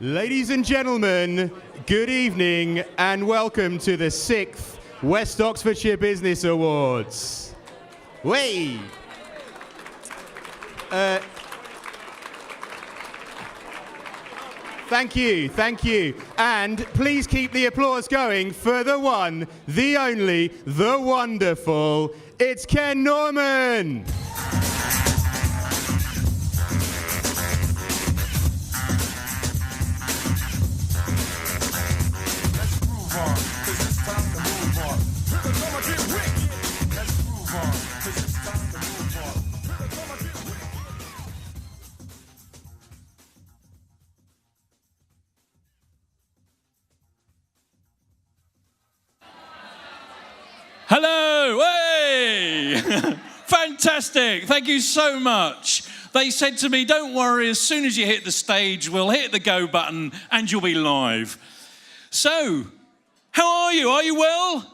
Ladies and gentlemen, good evening and welcome to the 6th West Oxfordshire Business Awards. Way! Thank you. And please keep the applause going for the one, the only, the wonderful, it's Ken Norman! Hello! Hey! Fantastic! Thank you so much. They said to me, don't worry, as soon as you hit the stage, we'll hit the go button and you'll be live. So, how are you? Are you well?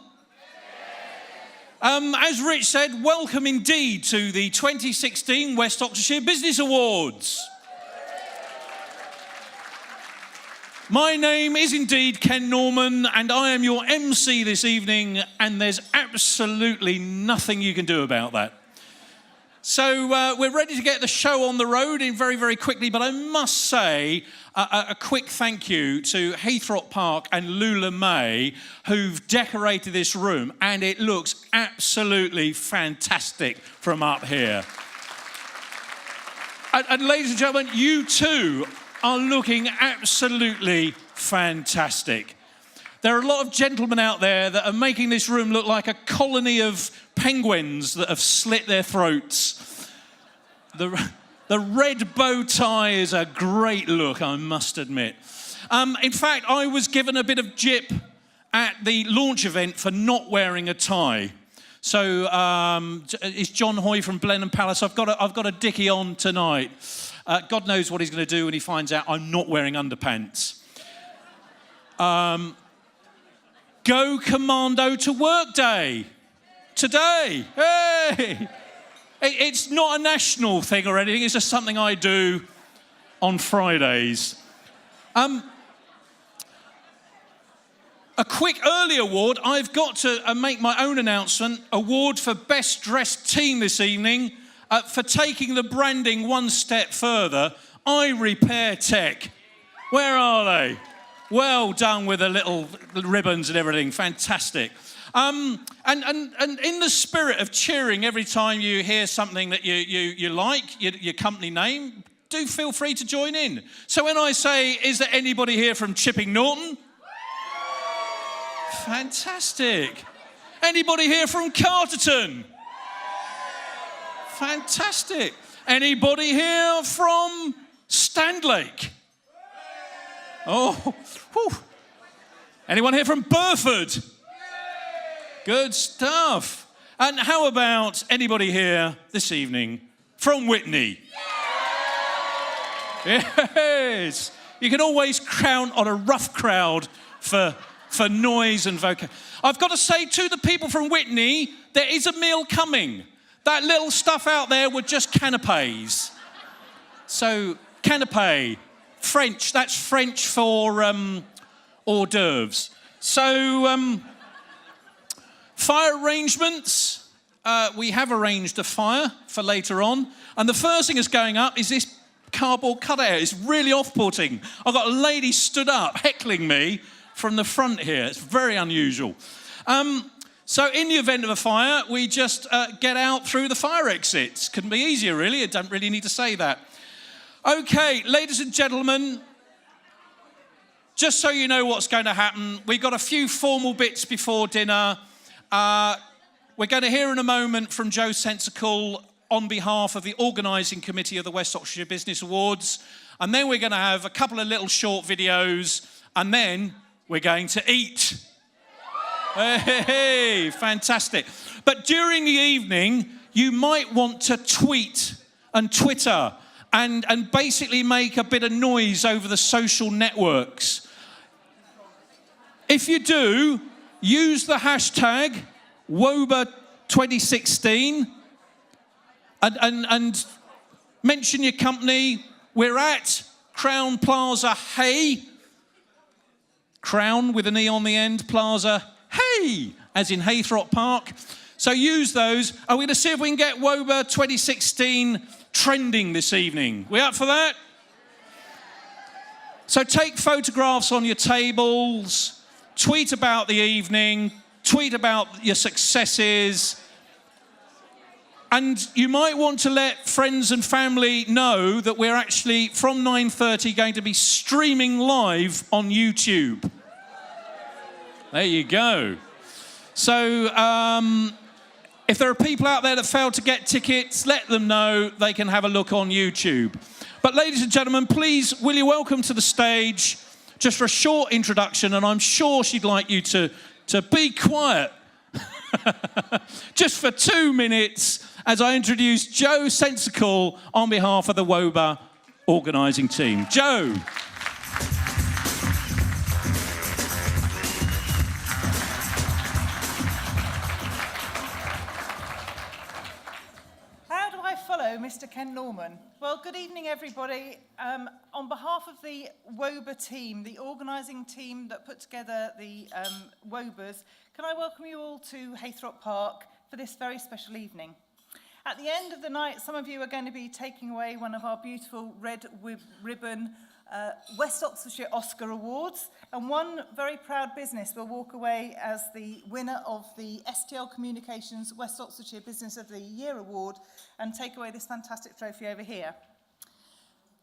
As Rich said, welcome indeed to the 2016 West Oxfordshire Business Awards. My name is indeed Ken Norman, and I am your MC this evening, and there's absolutely nothing you can do about that. So we're ready to get the show on the road in very, very quickly, but I must say a quick thank you to Heythrop Park and Lula May, who've decorated this room, and it looks absolutely fantastic from up here. And ladies and gentlemen, you too are looking absolutely fantastic. There are a lot of gentlemen out there that are making this room look like a colony of penguins that have slit their throats. The red bow tie is a great look, I must admit. In fact, I was given a bit of jip at the launch event for not wearing a tie. So it's John Hoy from Blenheim Palace. I've got a dickie on tonight. God knows what he's going to do when he finds out I'm not wearing underpants. Go Commando to work day today. Hey! It's not a national thing or anything. It's just something I do on Fridays. A quick early award. I've got to make my own announcement. Award for Best Dressed Team this evening. For taking the branding one step further, I Repair Tech. Where are they? Well done with the little ribbons and everything. Fantastic. And in the spirit of cheering every time you hear something that you like, your company name, do feel free to join in. So when I say, is there anybody here from Chipping Norton? Fantastic. Anybody here from Carterton? Fantastic. Anybody here from Standlake? Oh, whew. Anyone here from Burford? Good stuff. And how about anybody here this evening from Witney? Yes. You can always count on a rough crowd for noise and vocal. I've got to say to the people from Witney, there is a meal coming. That little stuff out there were just canapes. So, canapé, French, that's French for hors d'oeuvres. So, fire arrangements. We have arranged a fire for later on. And the first thing that's going up is this cardboard cutout. It's really off-putting. I've got a lady stood up heckling me from the front here. It's very unusual. So in the event of a fire, we just get out through the fire exits. Couldn't be easier, really. I don't really need to say that. Okay, ladies and gentlemen, just so you know what's going to happen, we've got a few formal bits before dinner. We're going to hear in a moment from Jo Sensecall on behalf of the organising committee of the West Oxfordshire Business Awards. And then we're going to have a couple of little short videos. And then we're going to eat. Hey, fantastic. But during the evening, you might want to tweet and Twitter and basically make a bit of noise over the social networks. If you do, use the hashtag WOBA 2016 and mention your company. We're at Crown Plaza Hey. Crown with an E on the end, Plaza Hey, as in Heythrop Park. So use those. And we're going to see if we can get WOBA 2016 trending this evening. We up for that? So take photographs on your tables, tweet about the evening, tweet about your successes. And you might want to let friends and family know that we're actually, from 9:30, going to be streaming live on YouTube. There you go. So if there are people out there that failed to get tickets, let them know they can have a look on YouTube. But ladies and gentlemen, please, will you welcome to the stage, just for a short introduction, and I'm sure she'd like you to be quiet just for 2 minutes as I introduce Jo Sensecall on behalf of the WOBA organising team. Jo. How do I follow Mr. Ken Norman? Well, good evening, everybody. On behalf of the WOBA team, the organising team that put together the WOBAs, can I welcome you all to Heythrop Park for this very special evening. At the end of the night, some of you are going to be taking away one of our beautiful red ribbon West Oxfordshire Oscar Awards, and one very proud business will walk away as the winner of the STL Communications West Oxfordshire Business of the Year Award and take away this fantastic trophy over here.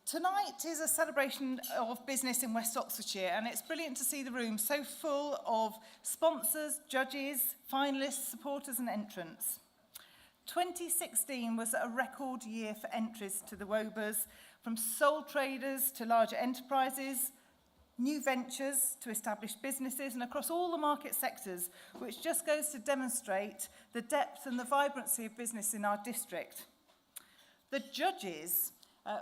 Tonight is a celebration of business in West Oxfordshire, and it's brilliant to see the room so full of sponsors, judges, finalists, supporters and entrants. 2016 was a record year for entries to the WOBAs, from sole traders to larger enterprises, new ventures to established businesses, and across all the market sectors, which just goes to demonstrate the depth and the vibrancy of business in our district. The judges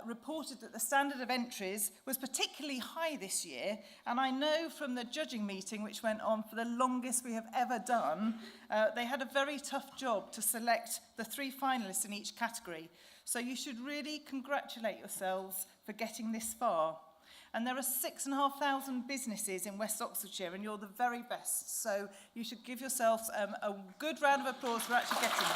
reported that the standard of entries was particularly high this year, and I know from the judging meeting, which went on for the longest we have ever done, they had a very tough job to select the 3 finalists in each category. So you should really congratulate yourselves for getting this far. And there are 6,500 businesses in West Oxfordshire, and you're the very best. So you should give yourselves a good round of applause for actually getting here.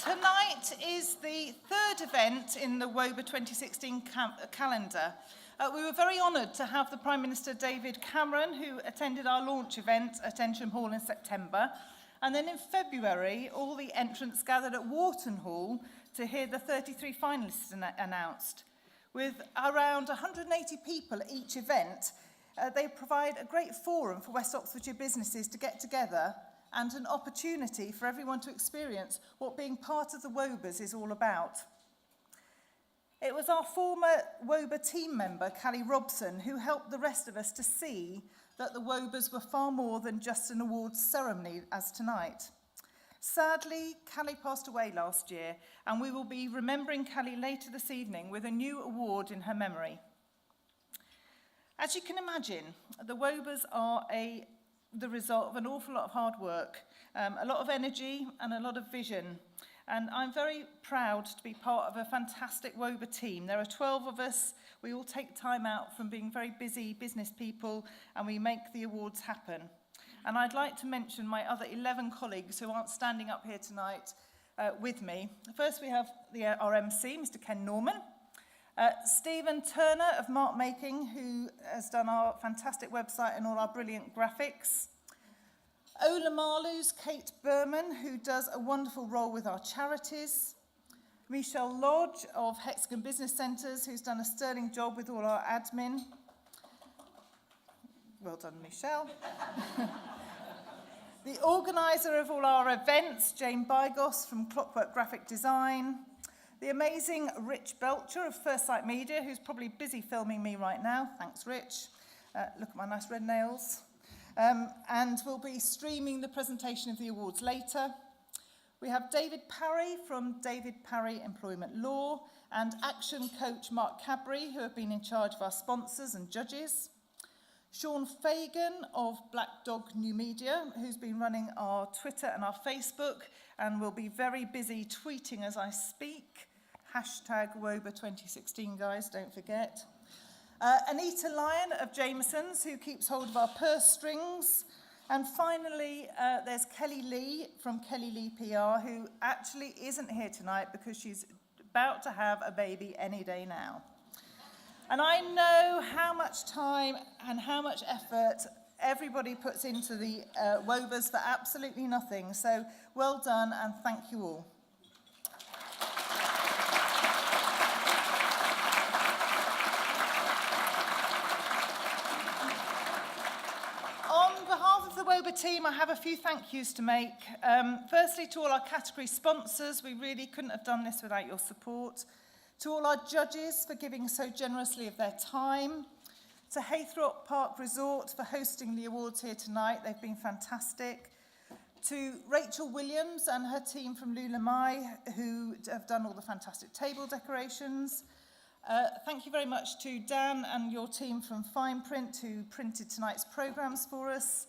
Tonight is the 3rd event in the WOBA 2016 calendar. We were very honoured to have the Prime Minister David Cameron, who attended our launch event at Ensham Hall in September. And then in February, all the entrants gathered at Wharton Hall to hear the 33 finalists announced. With around 180 people at each event, they provide a great forum for West Oxfordshire businesses to get together and an opportunity for everyone to experience what being part of the WOBAs is all about. It was our former WOBA team member, Callie Robson, who helped the rest of us to see that the WOBAs were far more than just an awards ceremony as tonight. Sadly, Callie passed away last year, and we will be remembering Callie later this evening with a new award in her memory. As you can imagine, the WOBAs are the result of an awful lot of hard work, a lot of energy and a lot of vision. And I'm very proud to be part of a fantastic WOBA team. There are 12 of us. We all take time out from being very busy business people, and we make the awards happen. And I'd like to mention my other 11 colleagues who aren't standing up here tonight with me. First, we have our MC, Mr. Ken Norman. Stephen Turner of Mark Making, who has done our fantastic website and all our brilliant graphics. Ola Marlu's Kate Berman, who does a wonderful role with our charities. Michelle Lodge of Hexagon Business Centres, who's done a sterling job with all our admin. Well done, Michelle. The organiser of all our events, Jane Bygos from Clockwork Graphic Design. The amazing Rich Belcher of First Sight Media, who's probably busy filming me right now. Thanks, Rich. Look at my nice red nails. And we'll be streaming the presentation of the awards later. We have David Parry from David Parry Employment Law and action coach Mark Cadbury, who have been in charge of our sponsors and judges. Sean Fagan of Black Dog New Media, who's been running our Twitter and our Facebook and will be very busy tweeting as I speak. Hashtag WOBA 2016, guys, don't forget. Anita Lyon of Jameson's, who keeps hold of our purse strings. And finally, there's Kelly Lee from Kelly Lee PR, who actually isn't here tonight because she's about to have a baby any day now. And I know how much time and how much effort everybody puts into the WOBAs for absolutely nothing. So well done and thank you all. On behalf of the WOBA team, I have a few thank yous to make. Firstly, to all our category sponsors, we really couldn't have done this without your support. To all our judges for giving so generously of their time. To Heythrop Park Resort for hosting the awards here tonight. They've been fantastic. To Rachel Williams and her team from Lula Mai, who have done all the fantastic table decorations. Thank you very much to Dan and your team from Fine Print, who printed tonight's programmes for us.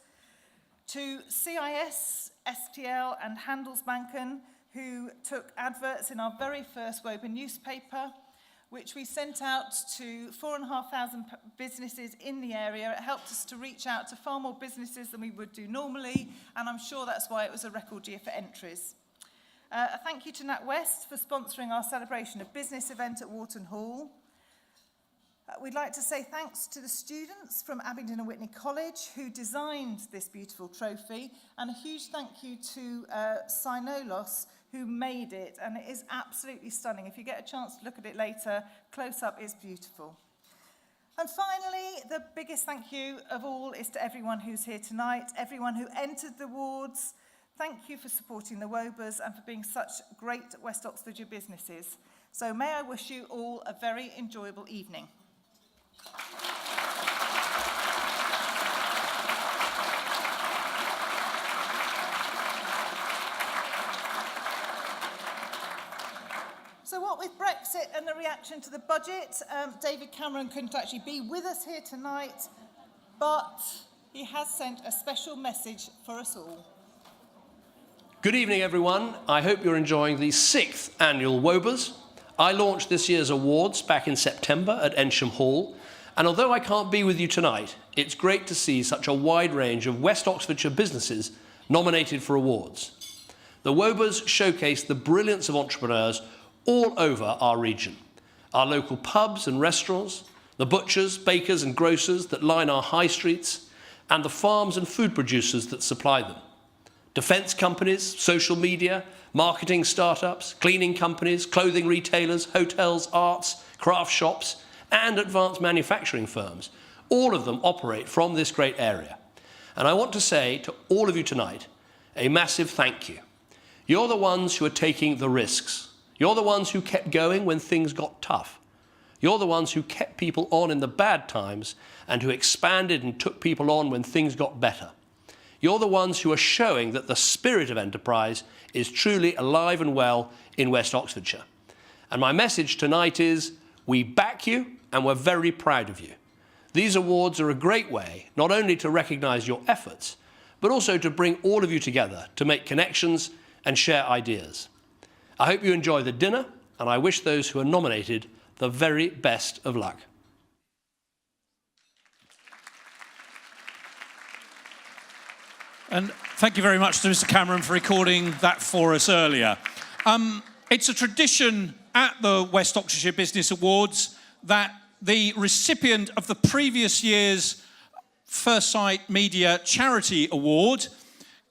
To CIS, STL and Handelsbanken, who took adverts in our very first WOBA newspaper, which we sent out to 4,500 businesses in the area. It helped us to reach out to far more businesses than we would do normally, and I'm sure that's why it was a record year for entries. A thank you to NatWest for sponsoring our Celebration of Business event at Wharton Hall. We'd like to say thanks to the students from Abingdon and Whitney College who designed this beautiful trophy, and a huge thank you to Sinolos, who made it, and it is absolutely stunning. If you get a chance to look at it later, close up is beautiful. And finally, the biggest thank you of all is to everyone who's here tonight, everyone who entered the awards. Thank you for supporting the WOBAs and for being such great West Oxfordshire businesses. So may I wish you all a very enjoyable evening. So what with Brexit and the reaction to the budget, David Cameron couldn't actually be with us here tonight, but he has sent a special message for us all. Good evening, everyone. I hope you're enjoying the 6th annual WOBAs. I launched this year's awards back in September at Ensham Hall, and although I can't be with you tonight, it's great to see such a wide range of West Oxfordshire businesses nominated for awards. The WOBAs showcase the brilliance of entrepreneurs all over our region. Our local pubs and restaurants, the butchers, bakers and grocers that line our high streets, and the farms and food producers that supply them. Defence companies, social media, marketing startups, cleaning companies, clothing retailers, hotels, arts, craft shops, and advanced manufacturing firms. All of them operate from this great area. And I want to say to all of you tonight, a massive thank you. You're the ones who are taking the risks. You're the ones who kept going when things got tough. You're the ones who kept people on in the bad times and who expanded and took people on when things got better. You're the ones who are showing that the spirit of enterprise is truly alive and well in West Oxfordshire. And my message tonight is, we back you and we're very proud of you. These awards are a great way not only to recognise your efforts, but also to bring all of you together to make connections and share ideas. I hope you enjoy the dinner, and I wish those who are nominated the very best of luck. And thank you very much to Mr. Cameron for recording that for us earlier. It's a tradition at the West Oxfordshire Business Awards that the recipient of the previous year's First Sight Media Charity Award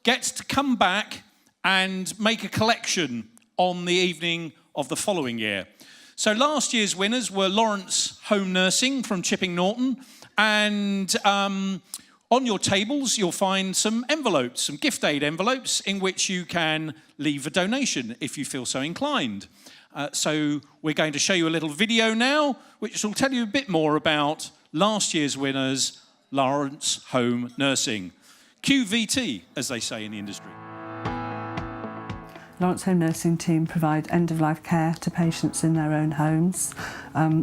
gets to come back and make a collection on the evening of the following year. So last year's winners were Lawrence Home Nursing from Chipping Norton, and on your tables you'll find some envelopes, some gift aid envelopes in which you can leave a donation if you feel so inclined. So we're going to show you a little video now which will tell you a bit more about last year's winners, Lawrence Home Nursing. QVT, as they say in the industry. Lawrence Home Nursing Team provide end-of-life care to patients in their own homes.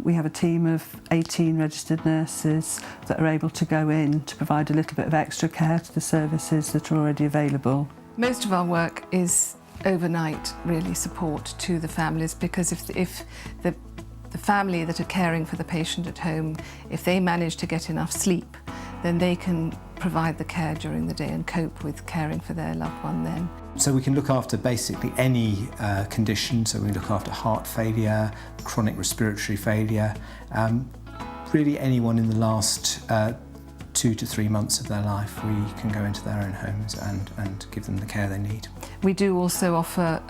We have a team of 18 registered nurses that are able to go in to provide a little bit of extra care to the services that are already available. Most of our work is overnight, really, support to the families, because if the family that are caring for the patient at home, if they manage to get enough sleep, then they can provide the care during the day and cope with caring for their loved one then. So we can look after basically any condition, so we look after heart failure, chronic respiratory failure, really anyone in the last 2 to 3 months of their life. We can go into their own homes and give them the care they need. We do also offer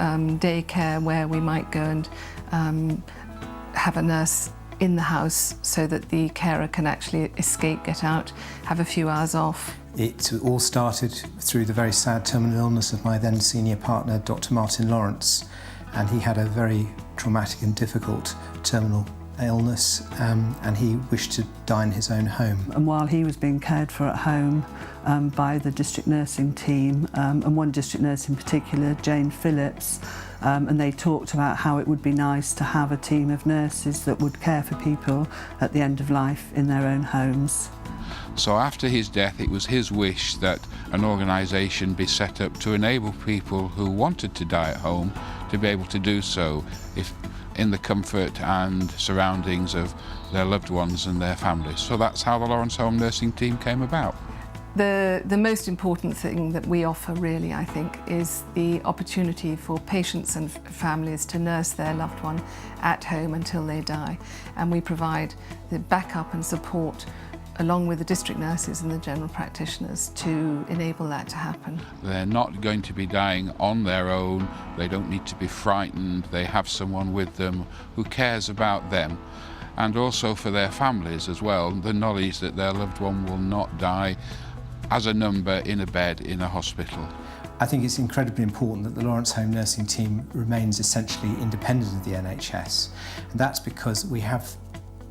day care, where we might go and have a nurse in the house so that the carer can actually escape, get out, have a few hours off. It all started through the very sad terminal illness of my then senior partner, Dr. Martin Lawrence, and he had a very traumatic and difficult terminal illness, and he wished to die in his own home. And while he was being cared for at home by the district nursing team, and one district nurse in particular, Jane Phillips, and they talked about how it would be nice to have a team of nurses that would care for people at the end of life in their own homes. So after his death, it was his wish that an organisation be set up to enable people who wanted to die at home to be able to do so, if in the comfort and surroundings of their loved ones and their families. So that's how the Lawrence Home Nursing Team came about. The most important thing that we offer, really, I think, is the opportunity for patients and families to nurse their loved one at home until they die. And we provide the backup and support along with the district nurses and the general practitioners to enable that to happen. They're not going to be dying on their own. They don't need to be frightened. They have someone with them who cares about them, and also for their families as well, the knowledge that their loved one will not die as a number in a bed in a hospital. I think it's incredibly important that the Lawrence Home Nursing Team remains essentially independent of the NHS, and that's because we have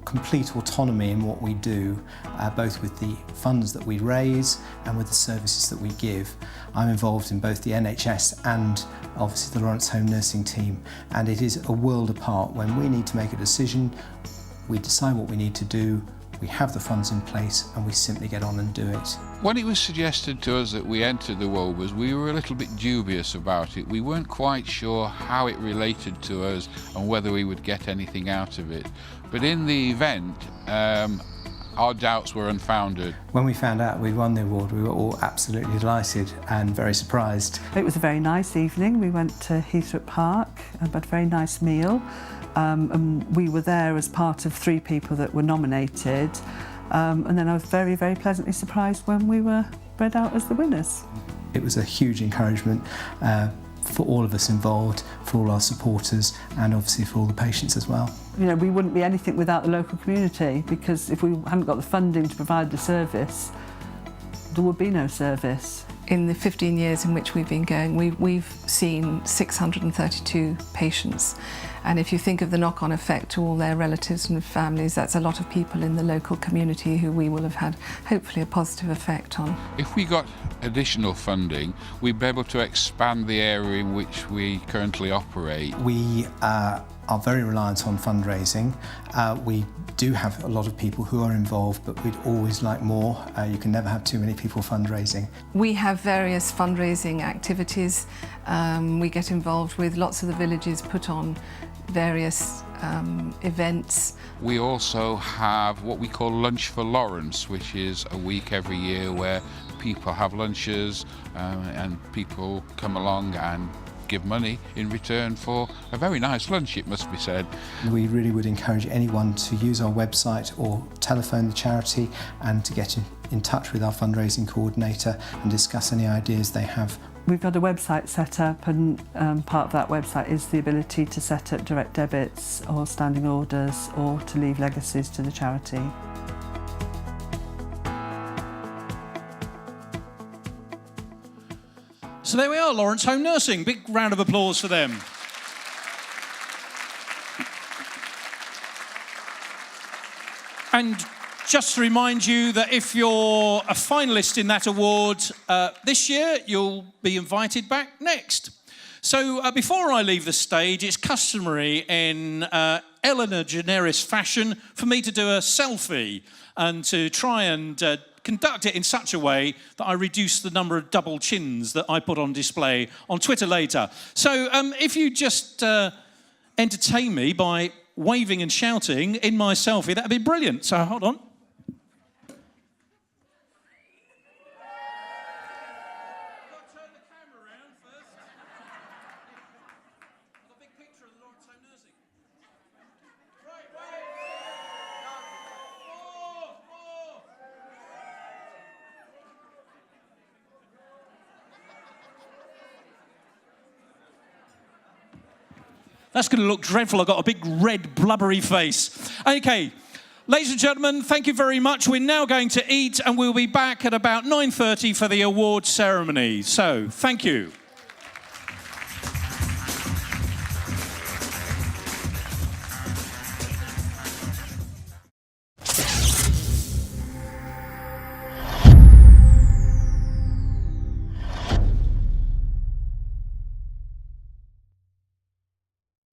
complete autonomy in what we do, both with the funds that we raise and with the services that we give. I'm involved in both the NHS and obviously the Lawrence Home Nursing Team, and it is a world apart. When we need to make a decision, we decide what we need to do, we have the funds in place, and we simply get on and do it. When it was suggested to us that we enter the WOBAs, we were a little bit dubious about it. We weren't quite sure how it related to us and whether we would get anything out of it. But in the event, our doubts were unfounded. When we found out we won the award, we were all absolutely delighted and very surprised. It was a very nice evening. We went to Heythrop Park, had a very nice meal. And we were there as part of 3 people that were nominated. And then I was very, very pleasantly surprised when we were read out as the winners. It was a huge encouragement for all of us involved, for all our supporters, and obviously for all the patients as well. You know, we wouldn't be anything without the local community, because if we hadn't got the funding to provide the service, there would be no service. In the 15 years in which we've been going, we've seen 632 patients. And if you think of the knock-on effect to all their relatives and families, that's a lot of people in the local community who we will have had, hopefully, a positive effect on. If we got additional funding, we'd be able to expand the area in which we currently operate. We are very reliant on fundraising. We do have a lot of people who are involved, but we'd always like more. You can never have too many people fundraising. We have various fundraising activities. We get involved with lots of the villages, put on various events. We also have what we call Lunch for Lawrence, which is a week every year where people have lunches and people come along and give money in return for a very nice lunch, it must be said. We really would encourage anyone to use our website or telephone the charity and to get in touch with our fundraising coordinator and discuss any ideas they have. We've got a website set up, and part of that website is the ability to set up direct debits or standing orders or to leave legacies to the charity. So there we are, Lawrence Home Nursing. Big round of applause for them. And just to remind you that if you're a finalist in that award this year, you'll be invited back next. So before I leave the stage, it's customary in Eleanor Generis fashion for me to do a selfie and to try and conduct it in such a way that I reduce the number of double chins that I put on display on Twitter later. So if you just entertain me by waving and shouting in my selfie, that'd be brilliant. So hold on. That's going to look dreadful. I've got a big red blubbery face. Okay, ladies and gentlemen, thank you very much. We're now going to eat and we'll be back at about 9:30 for the award ceremony. So, thank you.